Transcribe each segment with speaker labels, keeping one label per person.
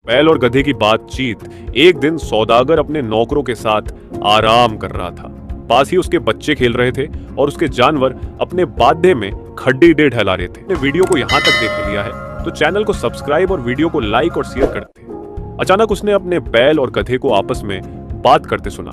Speaker 1: बैल और गधे की बातचीत। एक दिन सौदागर अपने नौकरों के साथ आराम कर रहा था। पास ही उसके बच्चे खेल रहे थे और उसके जानवर अपने बाधे में खड्डी डे ढला रहे थे। वीडियो को यहाँ तक देख लिया है तो चैनल को सब्सक्राइब और वीडियो को लाइक और शेयर कर दे। अचानक उसने अपने बैल और गधे को आपस में बात करते सुना।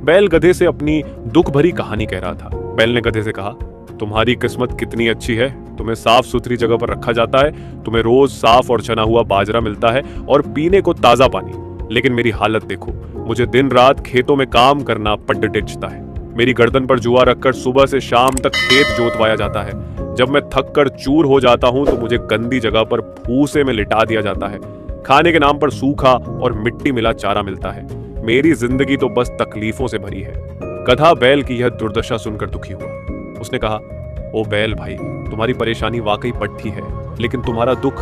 Speaker 1: बैल गधे से अपनी दुख भरी कहानी कह रहा था। बैल ने गधे से कहा, तुम्हारी किस्मत कितनी अच्छी है, तुम्हें साफ सुथरी जगह पर रखा जाता है, तुम्हें रोज साफ और चना हुआ बाजरा मिलता है और पीने को ताजा पानी। लेकिन मेरी हालत देखो, मुझे दिन रात खेतों में काम करना पड्ड टिचता है। मेरी गर्दन पर जुआ रखकर सुबह से शाम तक खेत जोतवाया जाता है। जब मैं थक कर चूर हो जाता हूं तो मुझे गंदी जगह पर भूसे में लिटा दिया जाता है। खाने के नाम पर सूखा और मिट्टी मिला चारा मिलता है। मेरी जिंदगी तो बस तकलीफों से भरी है। गधा बैल की यह दुर्दशा सुनकर दुखी हुआ। उसने कहा, ओ बैल भाई, तुम्हारी परेशानी वाकई पट्टी है, लेकिन तुम्हारा दुख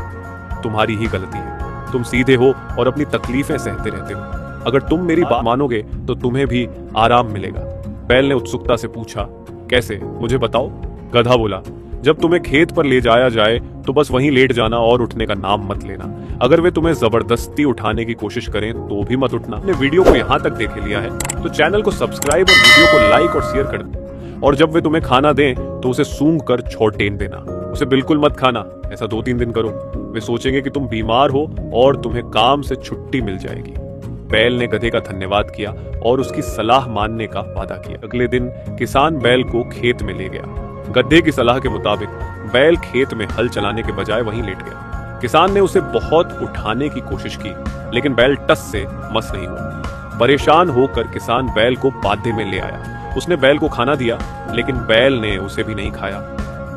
Speaker 1: तुम्हारी ही गलती है। तुम सीधे हो और अपनी तकलीफें सहते रहते हो। अगर तुम मेरी बात मानोगे तो तुम्हें भी आराम मिलेगा। बैल ने उत्सुकता से पूछा, कैसे, मुझे बताओ। गधा बोला, जब तुम्हें खेत पर ले जाया जाए तो बस वहीं लेट जाना और उठने का नाम मत लेना। अगर वे तुम्हें जबरदस्ती उठाने की कोशिश करें तो भी मत उठना। अपने वीडियो को यहाँ तक देख लिया है तो चैनल को सब्सक्राइब और वीडियो को लाइक और शेयर कर दें। और जब वे तुम्हें खाना दें तो उसे सूंघ कर छोटेन देना। उसे बिल्कुल मत खाना। ऐसा 2-3 दिन करो। वे सोचेंगे कि तुम बीमार हो और तुम्हें काम से छुट्टी मिल जाएगी। बैल ने गधे का धन्यवाद किया और उसकी सलाह मानने का वादा किया। अगले दिन किसान बैल को खेत में ले गया। गधे की सलाह के मुताबिक बैल खेत में हल चलाने के बजाय वहीं लेट गया। किसान ने उसे बहुत उठाने की कोशिश की, लेकिन बैल टस से मस नहीं हुआ। परेशान होकर किसान बैल को बाधे में ले आया। उसने बैल को खाना दिया, लेकिन बैल ने उसे भी नहीं खाया।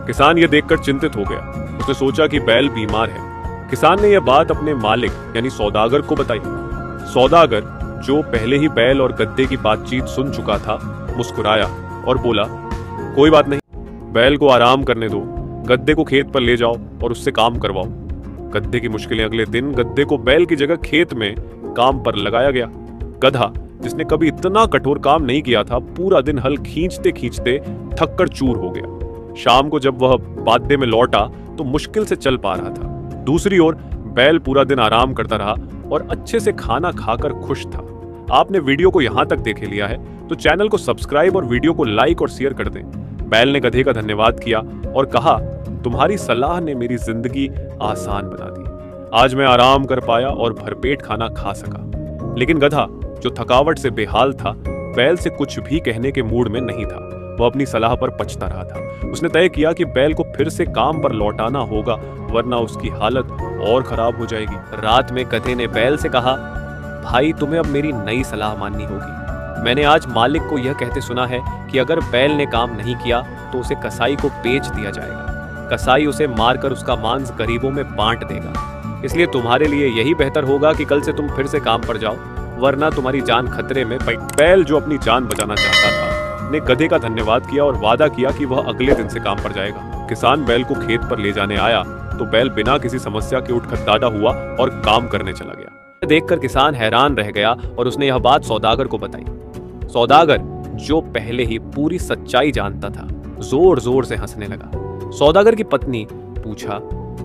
Speaker 1: किसान यह देखकर चिंतित हो गया। उसने सोचा कि बैल बीमार है। किसान ने यह बात अपने मालिक यानी सौदागर को बताई। सौदागर, जो पहले ही बैल और गधे की बातचीत सुन चुका था, मुस्कुराया और बोला, कोई बात नहीं, बैल को आराम करने दो। गधे को खेत पर ले जाओ और उससे काम करवाओ। गधे की मुश्किलें। अगले दिन गधे को बैल की जगह खेत में काम पर लगाया गया। गधा, जिसने कभी इतना कठोर काम नहीं किया था, पूरा दिन हल खींचते खींचते थक कर चूर हो गया। शाम को जब वह बाधे में लौटा तो मुश्किल से चल पा रहा था। दूसरी ओर बैल पूरा दिन आराम करता रहा और अच्छे से खाना खाकर खुश था। आपने वीडियो को यहाँ तक देख लिया है तो चैनल को सब्सक्राइब और वीडियो को लाइक और शेयर कर दें। बैल ने गधे का धन्यवाद किया और कहा, तुम्हारी सलाह ने मेरी जिंदगी आसान बना दी। आज मैं आराम कर पाया और भरपेट खाना खा सका। लेकिन गधा, जो थकावट से बेहाल था, बैल से कुछ भी कहने के मूड में नहीं था। वह अपनी सलाह पर पछता रहा था। उसने तय किया कि बैल को फिर से काम पर लौटाना होगा, वरना उसकी हालत और खराब हो जाएगी। रात में गधे ने बैल से कहा, भाई, तुम्हें अब मेरी नई सलाह माननी होगी। मैंने आज मालिक को यह कहते सुना है कि अगर बैल ने काम नहीं किया तो उसे कसाई को बेच दिया जाएगा। कसाई उसे मारकर उसका मांस गरीबों में बांट देगा। इसलिए तुम्हारे लिए यही बेहतर होगा कि कल से तुम फिर से काम पर जाओ, वरना तुम्हारी जान खतरे में पड़ी। बैल, जो अपनी जान बचाना चाहता था, ने गधे का धन्यवाद किया और वादा किया कि वह अगले दिन से काम पर जाएगा। किसान बैल को खेत पर ले जाने आया तो बैल बिना किसी समस्या के उठ खतरादा हुआ और काम करने चला गया। देखकर किसान हैरान रह गया और उसने यह बात सौदागर को बताई। सौदागर, जो पहले ही पूरी सच्चाई जानता था, जोर जोर से हंसने लगा। सौदागर की पत्नी पूछा,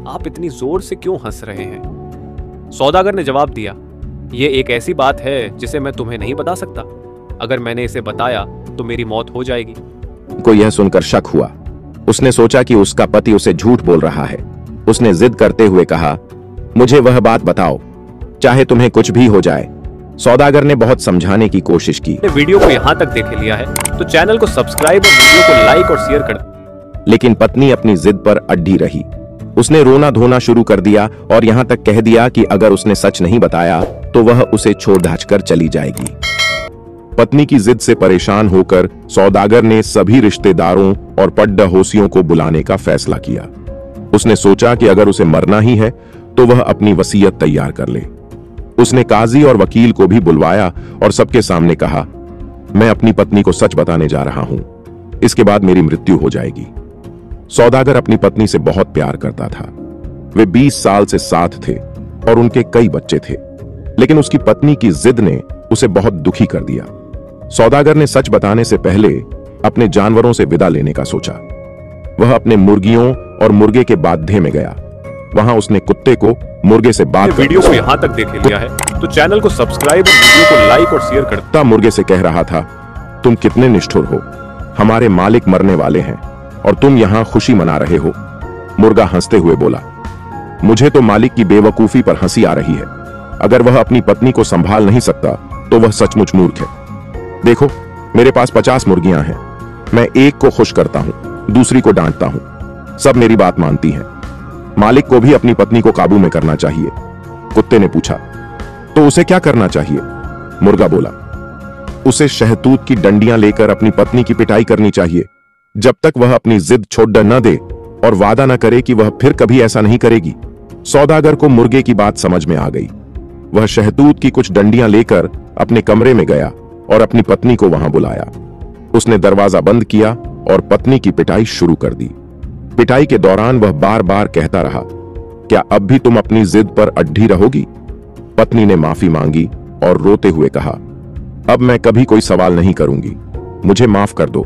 Speaker 1: आप इतनी जोर से क्यों हंस रहे हैं? सौदागर ने जवाब दिया, ये एक ऐसी बात है जिसे मैं तुम्हें नहीं बता सकता। अगर मैंने इसे बताया तो मेरी मौत हो जाएगी।
Speaker 2: को यह सुनकर शक हुआ। उसने सोचा कि उसका पति उसे झूठ बोल रहा है। उसने जिद करते हुए कहा, मुझे वह बात बताओ, चाहे तुम्हें कुछ भी हो जाए। सौदागर ने बहुत समझाने की कोशिश की।
Speaker 1: वीडियो को यहाँ तक देख लिया है तो चैनल को सब्सक्राइब और वीडियो को लाइक और शेयर कर दें।
Speaker 2: लेकिन पत्नी अपनी जिद पर अड्डी रही। उसने रोना धोना शुरू कर दिया और यहाँ तक कह दिया कि अगर उसने सच नहीं बताया तो वह उसे छोड़ कर चली जाएगी। पत्नी की जिद से परेशान होकर सौदागर ने सभी रिश्तेदारों और पड़ोसियों को बुलाने का फैसला किया। उसने सोचा कि अगर उसे मरना ही है तो वह अपनी वसीयत तैयार कर ले। उसने काजी और वकील को भी बुलवाया और सबके सामने कहा, मैं अपनी पत्नी को सच बताने जा रहा हूं, इसके बाद मेरी मृत्यु हो जाएगी। सौदागर अपनी पत्नी से बहुत प्यार करता था। वे 20 साल से साथ थे और उनके कई बच्चे थे, लेकिन उसकी पत्नी की जिद ने उसे बहुत दुखी कर दिया। सौदागर ने सच बताने से पहले अपने जानवरों से विदा लेने का सोचा। वह अपने मुर्गियों और मुर्गे के बाधे में गया। वहां उसने कुत्ते को मुर्गे से बात
Speaker 1: वीडियो को यहाँ तक देख लिया है तो चैनल को सब्सक्राइब और वीडियो को लाइक और शेयर कर।
Speaker 2: कुत्ता मुर्गे से कह रहा था, तुम कितने निष्ठुर हो, हमारे मालिक मरने वाले हैं और तुम यहाँ खुशी मना रहे हो। मुर्गा हंसते हुए बोला, मुझे तो मालिक की बेवकूफी पर हंसी आ रही है। अगर वह अपनी पत्नी को संभाल नहीं सकता तो वह सचमुच मूर्ख है। देखो, मेरे पास 50 मुर्गियां हैं। मैं एक को खुश करता हूं, दूसरी को डांटता हूं, सब मेरी बात मानती हैं। मालिक को भी अपनी पत्नी को काबू में करना चाहिए। कुत्ते ने पूछा, तो उसे क्या करना चाहिए? मुर्गा बोला, उसे शहतूत की डंडियां लेकर अपनी पत्नी की पिटाई करनी चाहिए, जब तक वह अपनी जिद छोड़ न दे और वादा न करे कि वह फिर कभी ऐसा नहीं करेगी। सौदागर को मुर्गे की बात समझ में आ गई। वह शहतूत की कुछ डंडियां लेकर अपने कमरे में गया और अपनी पत्नी को वहां बुलाया। उसने दरवाजा बंद किया और पत्नी की पिटाई शुरू कर दी। पिटाई के दौरान वह बार बार कहता रहा, क्या अब भी तुम अपनी जिद पर अड्डी रहोगी? पत्नी ने माफी मांगी और रोते हुए कहा, अब मैं कभी कोई सवाल नहीं करूंगी, मुझे माफ कर दो।